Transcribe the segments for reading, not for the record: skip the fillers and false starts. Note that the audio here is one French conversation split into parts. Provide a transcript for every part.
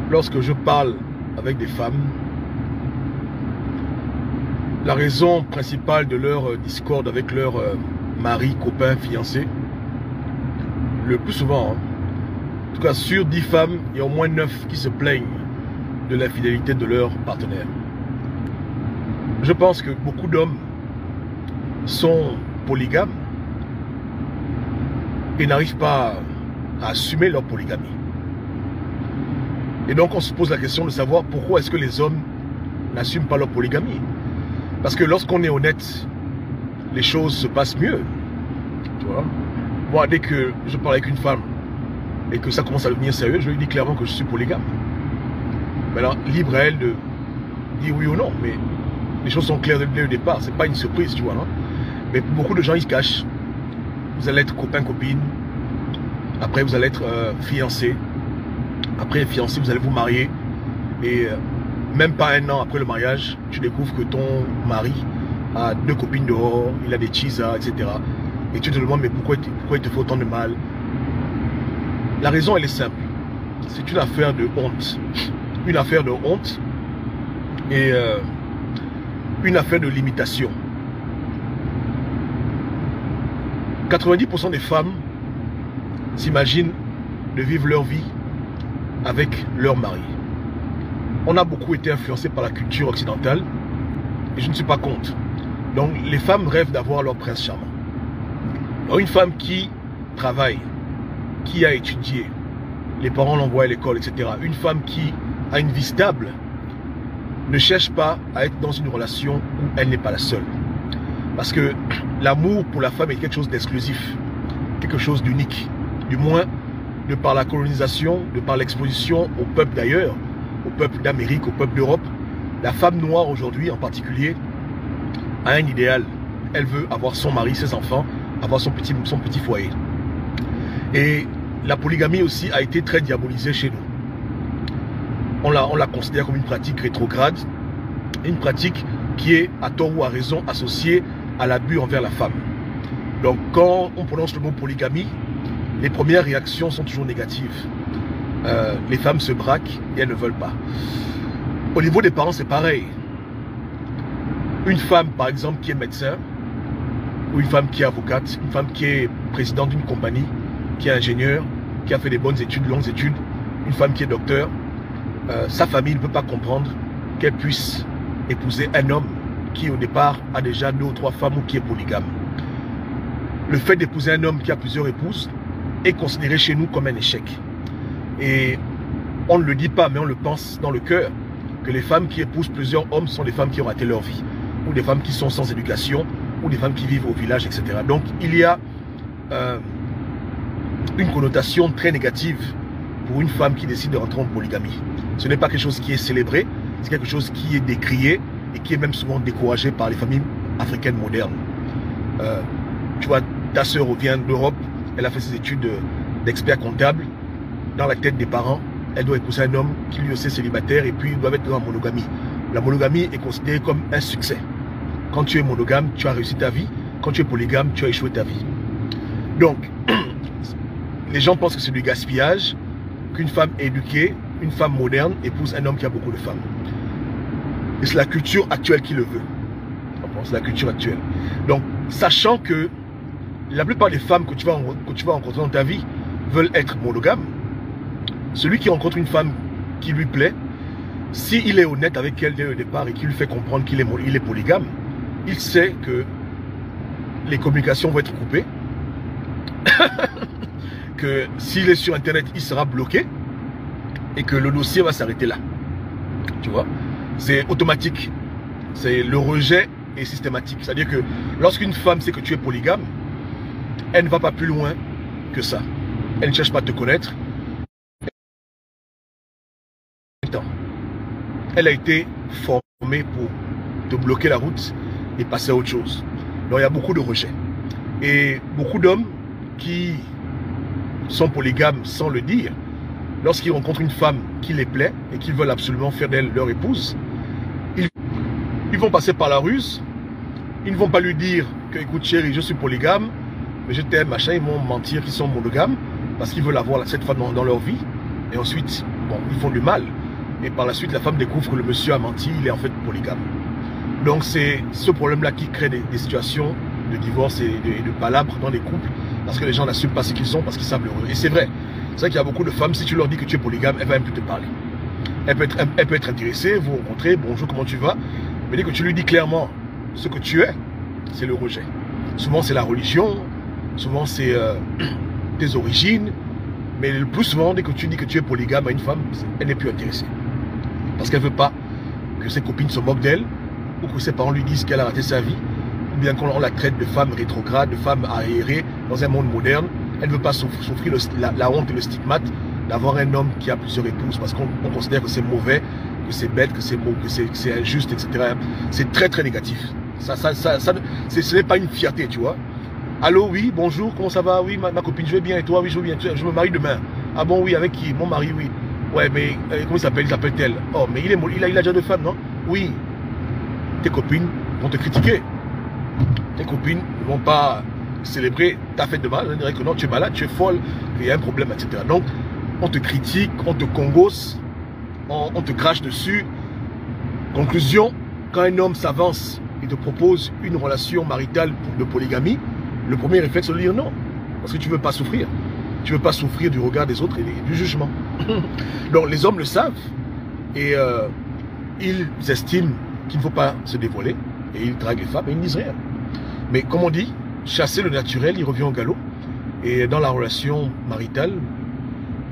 lorsque je parle avec des femmes, la raison principale de leur discorde avec leur mari, copain, fiancé, le plus souvent, hein, en tout cas sur 10 femmes, il y a au moins 9 qui se plaignent de l'infidélité de leur partenaire. Je pense que beaucoup d'hommes sont polygames et n'arrivent pas à assumer leur polygamie. Et donc on se pose la question de savoir pourquoi est-ce que les hommes n'assument pas leur polygamie. Parce que lorsqu'on est honnête, les choses se passent mieux. Tu vois? Moi, dès que je parle avec une femme et que ça commence à devenir sérieux, je lui dis clairement que je suis polygame. Maintenant, libre à elle de dire oui ou non, mais les choses sont claires dès le départ. C'est pas une surprise, tu vois, non? Mais beaucoup de gens, ils se cachent. Vous allez être copain, copine. Après, vous allez être fiancé. Après fiancé, vous allez vous marier. Et même pas un an après le mariage, tu découvres que ton mari a 2 copines dehors, il a des chisas, etc. Et tu te demandes, mais pourquoi il te fait autant de mal? La raison, elle est simple. C'est une affaire de honte. Une affaire de honte et une affaire de limitation. 90% des femmes s'imaginent de vivre leur vie avec leur mari. On a beaucoup été influencés par la culture occidentale et je ne suis pas contre. Donc les femmes rêvent d'avoir leur prince charmant. Alors, une femme qui travaille, qui a étudié, les parents l'envoient à l'école, etc. Une femme qui a une vie stable ne cherche pas à être dans une relation où elle n'est pas la seule. Parce que l'amour pour la femme est quelque chose d'exclusif, quelque chose d'unique. Du moins, de par la colonisation, de par l'exposition au peuple d'ailleurs, au peuple d'Amérique, au peuple d'Europe, la femme noire aujourd'hui en particulier a un idéal. Elle veut avoir son mari, ses enfants, avoir son petit foyer. Et la polygamie aussi a été très diabolisée chez nous. On la considère comme une pratique rétrograde, une pratique qui est à tort ou à raison associée à l'abus envers la femme. Donc quand on prononce le mot polygamie, les premières réactions sont toujours négatives. Les femmes se braquent et elles ne veulent pas. Au niveau des parents, c'est pareil. Une femme, par exemple, qui est médecin, ou une femme qui est avocate, une femme qui est présidente d'une compagnie, qui est ingénieure, qui a fait des bonnes études, longues études, une femme qui est docteur, sa famille ne peut pas comprendre qu'elle puisse épouser un homme qui au départ a déjà 2 ou 3 femmes ou qui est polygame. Le fait d'épouser un homme qui a plusieurs épouses est considéré chez nous comme un échec. Et on ne le dit pas, mais on le pense dans le cœur, que les femmes qui épousent plusieurs hommes sont des femmes qui ont raté leur vie, ou des femmes qui sont sans éducation, ou des femmes qui vivent au village, etc. Donc il y a une connotation très négative pour une femme qui décide de rentrer en polygamie. Ce n'est pas quelque chose qui est célébré, c'est quelque chose qui est décrié et qui est même souvent découragé par les familles africaines modernes. Tu vois, ta sœur revient d'Europe, elle a fait ses études d'expert comptable. Dans la tête des parents, elle doit épouser un homme qui lui aussi est célibataire et puis ils doivent être dans la monogamie. La monogamie est considérée comme un succès. Quand tu es monogame, tu as réussi ta vie. Quand tu es polygame, tu as échoué ta vie. Donc, les gens pensent que c'est du gaspillage, qu'une femme éduquée, une femme moderne, épouse un homme qui a beaucoup de femmes. Et c'est la culture actuelle qui le veut. C'est la culture actuelle. Donc, sachant que la plupart des femmes que tu vas rencontrer dans ta vie veulent être monogames, celui qui rencontre une femme qui lui plaît, s'il est honnête avec elle dès le départ et qu'il lui fait comprendre qu'il est polygame, il sait que les communications vont être coupées, que s'il est sur Internet, il sera bloqué et que le dossier va s'arrêter là. Tu vois, c'est automatique. C'est le rejet est systématique. C'est-à-dire que lorsqu'une femme sait que tu es polygame, elle ne va pas plus loin que ça. Elle ne cherche pas à te connaître. Elle a été formée pour te bloquer la route et passer à autre chose. Donc il y a beaucoup de rejet. Et beaucoup d'hommes qui sont polygames sans le dire, lorsqu'ils rencontrent une femme qui les plaît et qu'ils veulent absolument faire d'elle leur épouse, ils vont passer par la ruse. Ils ne vont pas lui dire que, écoute chérie, je suis polygame, mais je t'aime, machin. Ils vont mentir qu'ils sont monogames parce qu'ils veulent avoir cette femme dans leur vie. Et ensuite, bon, ils font du mal. Et par la suite, la femme découvre que le monsieur a menti, il est en fait polygame. Donc c'est ce problème-là qui crée des situations de divorce et de palabres dans les couples, parce que les gens n'assument pas ce qu'ils sont, parce qu'ils savent l'heureux. Et c'est vrai qu'il y a beaucoup de femmes, si tu leur dis que tu es polygame, elle va même plus te parler. Elle peut être intéressée, vous rencontrez, bonjour, comment tu vas? Mais dès que tu lui dis clairement ce que tu es, c'est le rejet. Souvent c'est la religion, souvent c'est tes origines, mais le plus souvent, dès que tu dis que tu es polygame à une femme, elle n'est plus intéressée. Parce qu'elle ne veut pas que ses copines se moquent d'elle, ou que ses parents lui disent qu'elle a raté sa vie, ou bien qu'on la traite de femme rétrograde, de femme aérée dans un monde moderne. Elle ne veut pas souffrir la honte et le stigmate d'avoir un homme qui a plusieurs épouses, parce qu'on considère que c'est mauvais, que c'est bête, que c'est injuste, etc. C'est très très négatif. Ce n'est pas une fierté, tu vois. Allô, oui, bonjour, comment ça va? Oui, ma copine, je vais bien, et toi? Oui, je vais bien, je me marie demain. Ah bon, oui, avec qui? Mon mari, oui. Ouais, mais comment il s'appelle? Il s'appelle tel. Oh, mais il a déjà deux femmes, non? Oui. Tes copines vont te critiquer. Tes copines ne vont pas célébrer ta fête de mal. On dirait que non, tu es malade, tu es folle, il y a un problème, etc. Donc, on te critique, on te congosse, on te crache dessus. Conclusion, quand un homme s'avance et te propose une relation maritale de polygamie, le premier réflexe, c'est de dire non. Parce que tu ne veux pas souffrir. Tu ne veux pas souffrir du regard des autres et du jugement. Donc, les hommes le savent. Et ils estiment qu'il ne faut pas se dévoiler. Et ils draguent les femmes et ils ne disent rien. Mais comme on dit, chasser le naturel, il revient au galop. Et dans la relation maritale,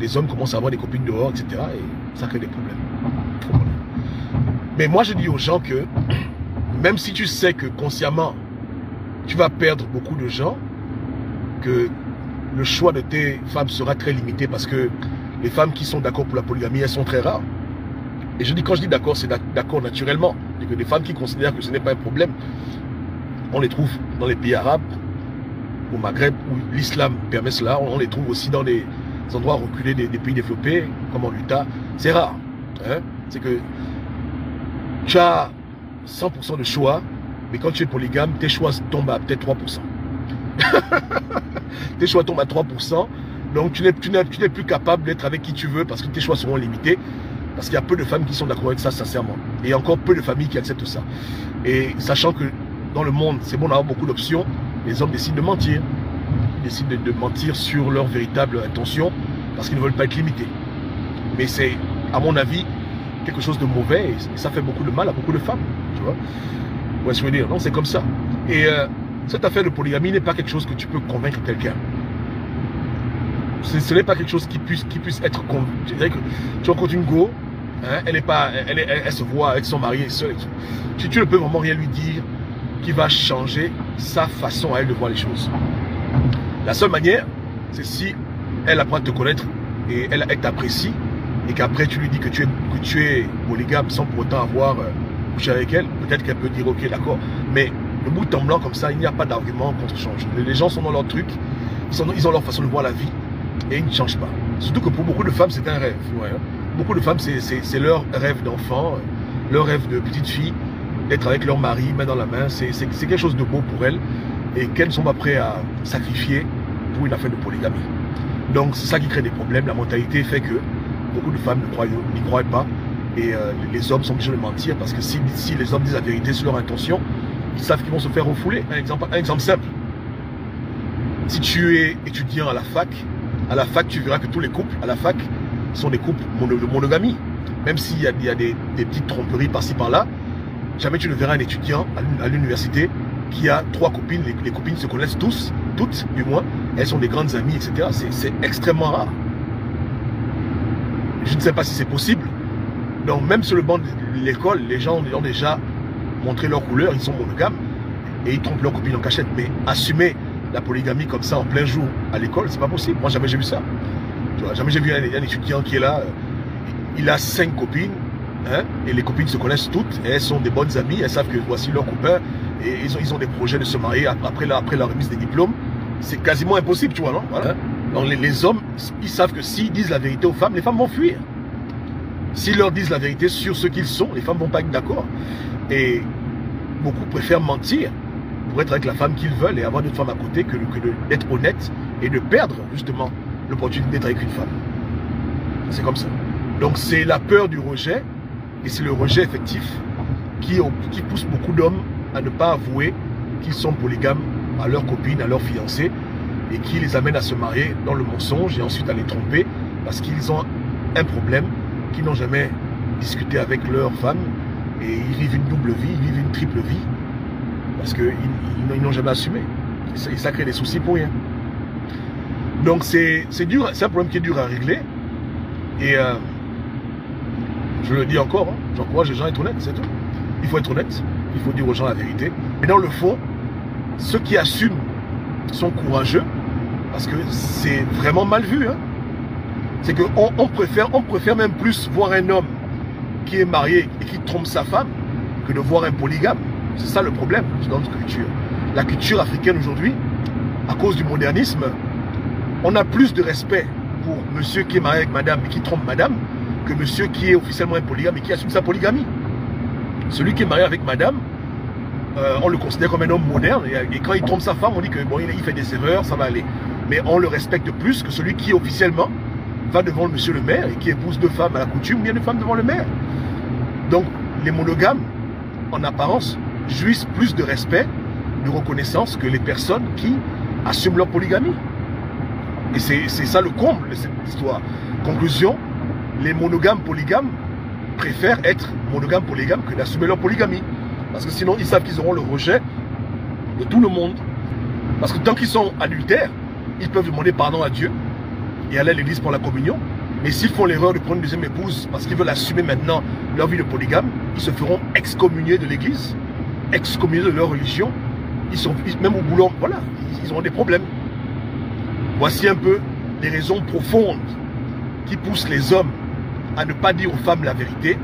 les hommes commencent à avoir des copines dehors, etc. Et ça crée des problèmes. Mais moi, je dis aux gens que, même si tu sais que consciemment, tu vas perdre beaucoup de gens, que le choix de tes femmes sera très limité parce que les femmes qui sont d'accord pour la polygamie, elles sont très rares. Et je dis, quand je dis d'accord, c'est d'accord naturellement. Et que des femmes qui considèrent que ce n'est pas un problème, on les trouve dans les pays arabes, au Maghreb, où l'islam permet cela. On les trouve aussi dans des endroits reculés des pays développés, comme en Utah. C'est rare. Hein? C'est que tu as 100% de choix, mais quand tu es polygame, tes choix tombent à peut-être 3%. Tes choix tombent à 3%. Donc tu n'es plus capable d'être avec qui tu veux parce que tes choix seront limités. Parce qu'il y a peu de femmes qui sont d'accord avec ça, sincèrement. Et il y a encore peu de familles qui acceptent ça. Et sachant que dans le monde, c'est bon d'avoir beaucoup d'options, les hommes décident de mentir. Ils décident de mentir sur leur véritable intention parce qu'ils ne veulent pas être limités. Mais c'est, à mon avis, quelque chose de mauvais et ça fait beaucoup de mal à beaucoup de femmes. Tu vois? Ouais, je veux dire, non, c'est comme ça. Et cette affaire de polygamie n'est pas quelque chose que tu peux convaincre quelqu'un. Ce n'est pas quelque chose qui puisse être convaincu. Tu rencontres une go, hein, elle se voit avec son mari seule. Tu ne peux vraiment rien lui dire qui va changer sa façon à elle de voir les choses. La seule manière, c'est si elle apprend à te connaître et elle t'apprécie et qu'après tu lui dis que tu es polygame sans pour autant avoir couché avec elle. Peut-être qu'elle peut dire ok, d'accord, mais le bout en blanc comme ça, il n'y a pas d'argument contre change. Les gens sont dans leur truc, ils ont leur façon de voir la vie. Et ils ne changent pas. Surtout que pour beaucoup de femmes, c'est un rêve. Ouais. Beaucoup de femmes, c'est leur rêve d'enfant, leur rêve de petite fille, d'être avec leur mari, main dans la main. C'est quelque chose de beau pour elles et qu'elles ne sont pas prêtes à sacrifier pour une affaire de polygamie. Donc c'est ça qui crée des problèmes. La mentalité fait que beaucoup de femmes n'y croient pas et les hommes sont obligés de mentir parce que si les hommes disent la vérité sur leur intention, ils savent qu'ils vont se faire refouler. Un exemple simple. Si tu es étudiant à la fac, tu verras que tous les couples à la fac sont des couples de monogamie. Même s'il y a des petites tromperies par-ci par-là, jamais tu ne verras un étudiant à l'université qui a 3 copines. Les copines se connaissent toutes du moins. Elles sont des grandes amies, etc. C'est extrêmement rare. Je ne sais pas si c'est possible. Donc même sur le banc de l'école, les gens ont déjà montré leur couleur, ils sont monogames et ils trompent leurs copines en cachette. Mais assumer la polygamie comme ça en plein jour à l'école, c'est pas possible. Moi, jamais j'ai vu ça. Tu vois, jamais j'ai vu un étudiant qui est là, il a 5 copines, hein, et les copines se connaissent toutes, et elles sont des bonnes amies, elles savent que voici leur copain, et ils ont des projets de se marier après la remise des diplômes. C'est quasiment impossible, tu vois, non? Voilà. Donc les hommes, ils savent que s'ils disent la vérité aux femmes, les femmes vont fuir. S'ils leur disent la vérité sur ce qu'ils sont, les femmes vont pas être d'accord. Et beaucoup préfèrent mentir pour être avec la femme qu'ils veulent et avoir d'autres femmes à côté que d'être honnête et de perdre justement l'opportunité d'être avec une femme. C'est comme ça. Donc c'est la peur du rejet, et c'est le rejet effectif qui pousse beaucoup d'hommes à ne pas avouer qu'ils sont polygames à leur copine, à leur fiancée, et qui les amène à se marier dans le mensonge et ensuite à les tromper parce qu'ils ont un problème, qu'ils n'ont jamais discuté avec leur femme, et ils vivent une double vie, ils vivent une triple vie parce qu'ils n'ont jamais assumé. Et ça crée des soucis pour rien. Donc c'est dur, c'est un problème qui est dur à régler. Et je le dis encore, hein, j'encourage les gens à être honnêtes, c'est tout. Il faut être honnête, il faut dire aux gens la vérité. Mais dans le fond, ceux qui assument sont courageux, parce que c'est vraiment mal vu. Hein. C'est qu'on préfère même plus voir un homme qui est marié et qui trompe sa femme que de voir un polygame. C'est ça le problème dans notre culture. La culture africaine aujourd'hui, à cause du modernisme, on a plus de respect pour monsieur qui est marié avec madame et qui trompe madame que monsieur qui est officiellement un polygame et qui assume sa polygamie. Celui qui est marié avec madame, on le considère comme un homme moderne, et quand il trompe sa femme, on dit que bon, il fait des erreurs, ça va aller. Mais on le respecte plus que celui qui officiellement va devant le monsieur le maire et qui épouse deux femmes à la coutume, ou bien deux femmes devant le maire. Donc les monogames, en apparence, jouissent plus de respect, de reconnaissance que les personnes qui assument leur polygamie. Et c'est ça le comble de cette histoire. Conclusion, les monogames polygames préfèrent être monogames polygames que d'assumer leur polygamie. Parce que sinon, ils savent qu'ils auront le rejet de tout le monde. Parce que tant qu'ils sont adultères, ils peuvent demander pardon à Dieu et aller à l'église pour la communion. Mais s'ils font l'erreur de prendre une deuxième épouse parce qu'ils veulent assumer maintenant leur vie de polygame, ils se feront excommunier de l'église, excommunier de leur religion. Même au boulot, voilà, ils auront des problèmes. Voici un peu les raisons profondes qui poussent les hommes à ne pas dire aux femmes la vérité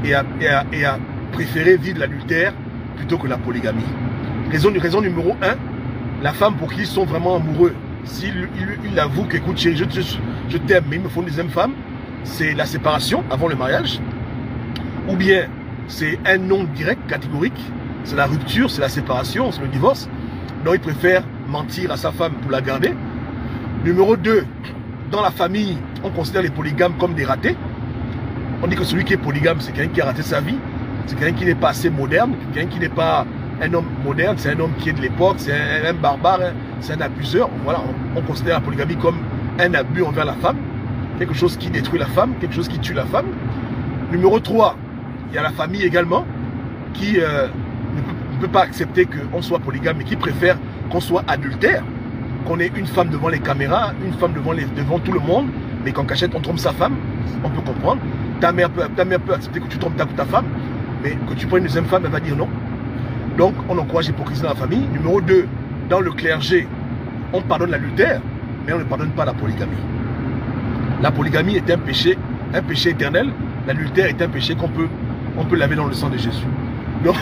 et à préférer vivre l'adultère plutôt que la polygamie. Raison numéro 1, la femme pour qui ils sont vraiment amoureux, s'il avoue que, écoute chérie, je t'aime, mais il me faut une deuxième femme, c'est la séparation avant le mariage, ou bien c'est un non direct, catégorique, c'est la rupture, c'est la séparation, c'est le divorce, donc il préfère mentir à sa femme pour la garder. Numéro 2, dans la famille, on considère les polygames comme des ratés. On dit que celui qui est polygame, c'est quelqu'un qui a raté sa vie, c'est quelqu'un qui n'est pas assez moderne, quelqu'un qui n'est pas un homme moderne, c'est un homme qui est de l'époque, c'est un barbare, c'est un abuseur. Voilà, on considère la polygamie comme un abus envers la femme, quelque chose qui détruit la femme, quelque chose qui tue la femme. Numéro 3, il y a la famille également qui ne peut pas accepter qu'on soit polygame et qui préfère qu'on soit adultère, qu'on ait une femme devant les caméras, une femme devant tout le monde, mais qu'en cachette on trompe sa femme, on peut comprendre. Ta mère peut accepter que tu trompes ta femme, mais que tu prennes une deuxième femme, elle va dire non. Donc on encourage l'hypocrisie dans la famille. Numéro 2, dans le clergé, on pardonne l'adultère, mais on ne pardonne pas la polygamie. La polygamie est un péché éternel. L'adultère est un péché qu'on peut laver dans le sang de Jésus. Donc